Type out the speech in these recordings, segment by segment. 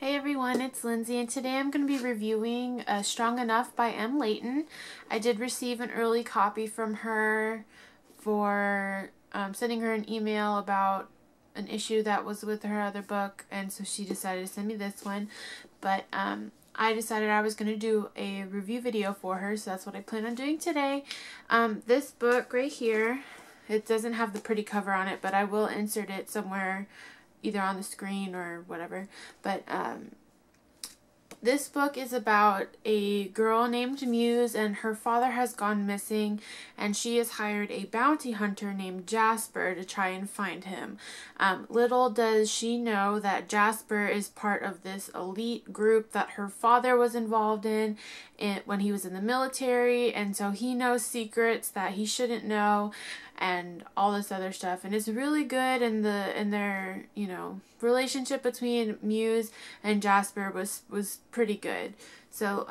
Hey everyone, it's Lindsay, and today I'm going to be reviewing Strong Enough by M. Layton. I did receive an early copy from her for sending her an email about an issue that was with her other book, and so she decided to send me this one. But I decided I was going to do a review video for her, so that's what I plan on doing today. This book right here, it doesn't have the pretty cover on it, but I will insert it somewhere either on the screen or whatever. But this book is about a girl named Muse, and her father has gone missing, and she has hired a bounty hunter named Jasper to try and find him. Little does she know that Jasper is part of this elite group that her father was involved in when he was in the military, and so he knows secrets that he shouldn't know and all this other stuff. And it's really good, and their relationship between Muse and Jasper was pretty good. So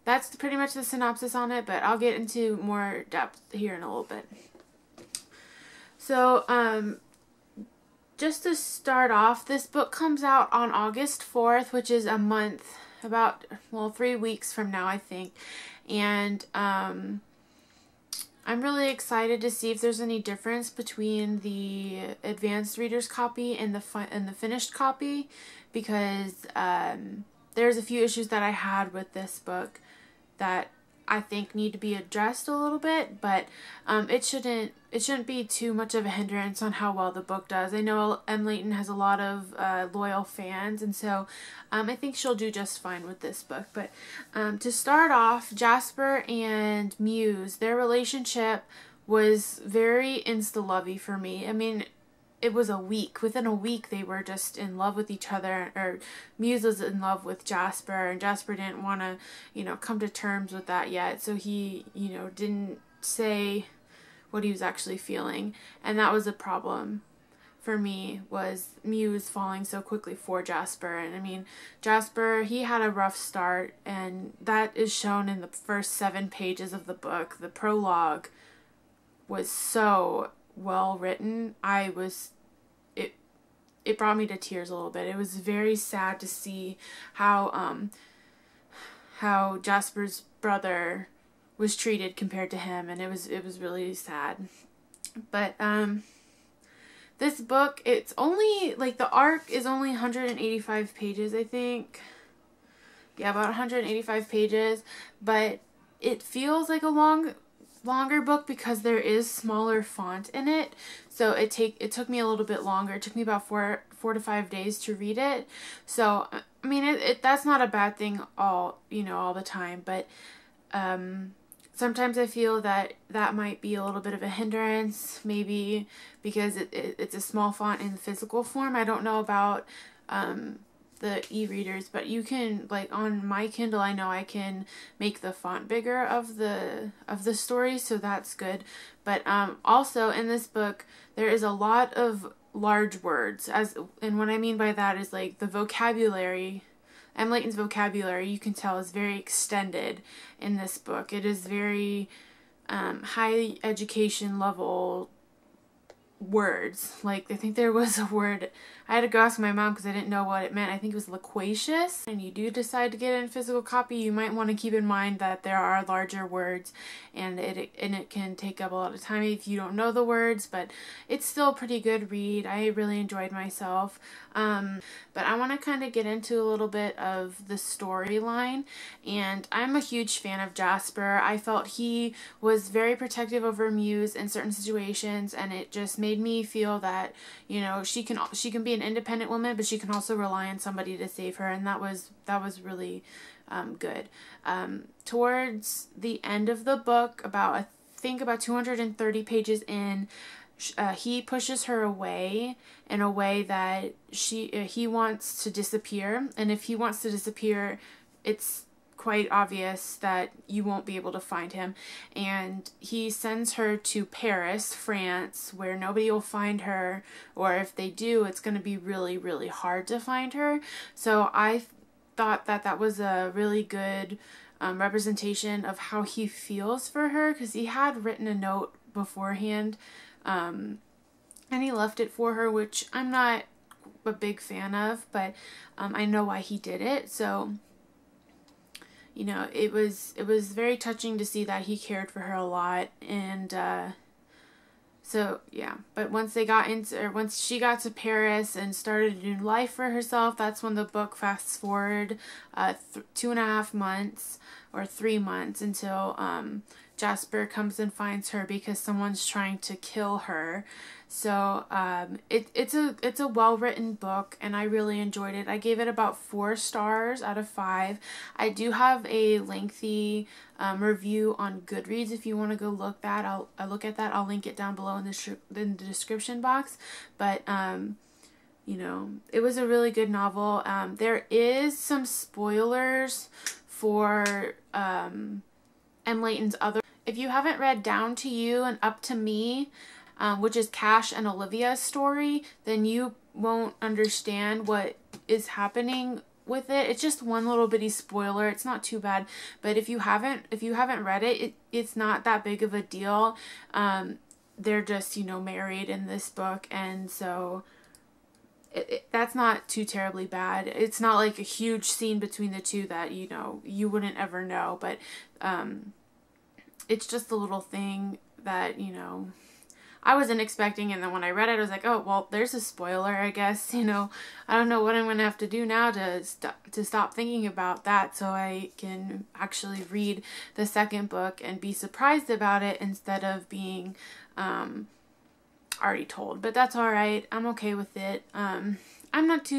that's pretty much the synopsis on it, but I'll get into more depth here in a little bit. So just to start off, this book comes out on August 4th, which is a month, about 3 weeks from now, I think. And I'm really excited to see if there's any difference between the advanced reader's copy and the finished copy, because there's a few issues that I had with this book that I think need to be addressed a little bit, but it shouldn't be too much of a hindrance on how well the book does. I know M. Layton has a lot of loyal fans, and so I think she'll do just fine with this book. But to start off, Jasper and Muse, their relationship was very insta-lovey for me. I mean, it was a week. Within a week, they were just in love with each other, or Muse was in love with Jasper, and Jasper didn't want to, come to terms with that yet, so he, didn't say what he was actually feeling, and that was a problem for me, was Muse falling so quickly for Jasper. And I mean, Jasper, he had a rough start, and that is shown in the first 7 pages of the book. The prologue was so well written. It brought me to tears a little bit. It was very sad to see how Jasper's brother was treated compared to him, and it was really sad. But this book, it's only, the arc is only 185 pages, I think. Yeah, about 185 pages, but it feels like a longer book because there is smaller font in it. So it took me a little bit longer. It took me about 4 to 5 days to read it. So I mean, that's not a bad thing all the time, but sometimes I feel that might be a little bit of a hindrance, maybe because it's a small font in physical form. I don't know about the e-readers, but you can, on my Kindle, I know I can make the font bigger of the story, so that's good. But also in this book, there is a lot of large words, and what I mean by that is the vocabulary. M. Layton's vocabulary, you can tell, is very extended in this book. It is very high education level words. I think there was a word, I had to go ask my mom because I didn't know what it meant. I think it was loquacious. And you do decide to get it in physical copy, you might want to keep in mind that there are larger words, and it can take up a lot of time if you don't know the words, but it's still a pretty good read. I really enjoyed myself. But I want to kind of get into a little bit of the storyline, and I'm a huge fan of Jasper. I felt he was very protective over Muse in certain situations, and it just made me feel that, she can be an independent woman, but she can also rely on somebody to save her, and that was really good. Towards the end of the book, I think about 230 pages in, he pushes her away in a way that he wants to disappear, and if he wants to disappear, it's quite obvious that you won't be able to find him, and he sends her to Paris, France, where nobody will find her, or if they do, it's going to be really, really hard to find her. So I thought that was a really good representation of how he feels for her, because he had written a note beforehand, and he left it for her, which I'm not a big fan of, but I know why he did it. So, you know, it was very touching to see that he cared for her a lot. And so yeah, but once she got to Paris and started a new life for herself, that's when the book fast forward 2.5 months or 3 months until Jasper comes and finds her because someone's trying to kill her. So it's a well-written book, and I really enjoyed it. I gave it about 4 stars out of 5. I do have a lengthy review on Goodreads if you want to go look at that. I'll link it down below in the description box. But you know, it was a really good novel. There is some spoilers for M. Layton's other. If you haven't read Down to You and Up to Me, which is Cash and Olivia's story, then you won't understand what is happening with it. It's just one little bitty spoiler. It's not too bad, but if you haven't read it, it's not that big of a deal. They're just, you know, married in this book, and so that's not too terribly bad. It's not like a huge scene between the two that, you know, you wouldn't ever know, but it's just a little thing that, you know, I wasn't expecting, and then when I read it, I was like, oh, well, there's a spoiler, I guess, you know. I don't know what I'm going to have to do now to stop thinking about that so I can actually read the second book and be surprised about it instead of being already told. But that's all right. I'm okay with it. I'm not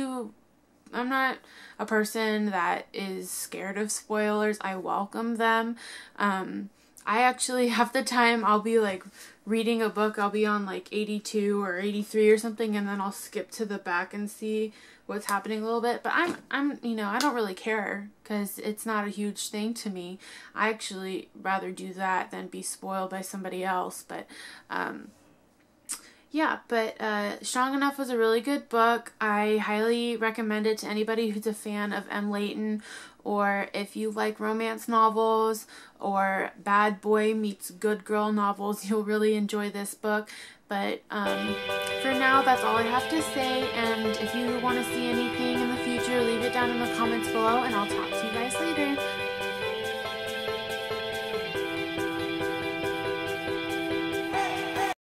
a person that is scared of spoilers. I welcome them. I actually, half the time, I'll be like reading a book, I'll be on like 82 or 83 or something, and then I'll skip to the back and see what's happening a little bit. But I'm you know, I don't really care because it's not a huge thing to me. I actually rather do that than be spoiled by somebody else. But yeah, but Strong Enough was a really good book. I highly recommend it to anybody who's a fan of M. Layton, or if you like romance novels or bad boy meets good girl novels, you'll really enjoy this book. But for now, that's all I have to say, and if you want to see anything in the future, leave it down in the comments below, and I'll talk to you guys later.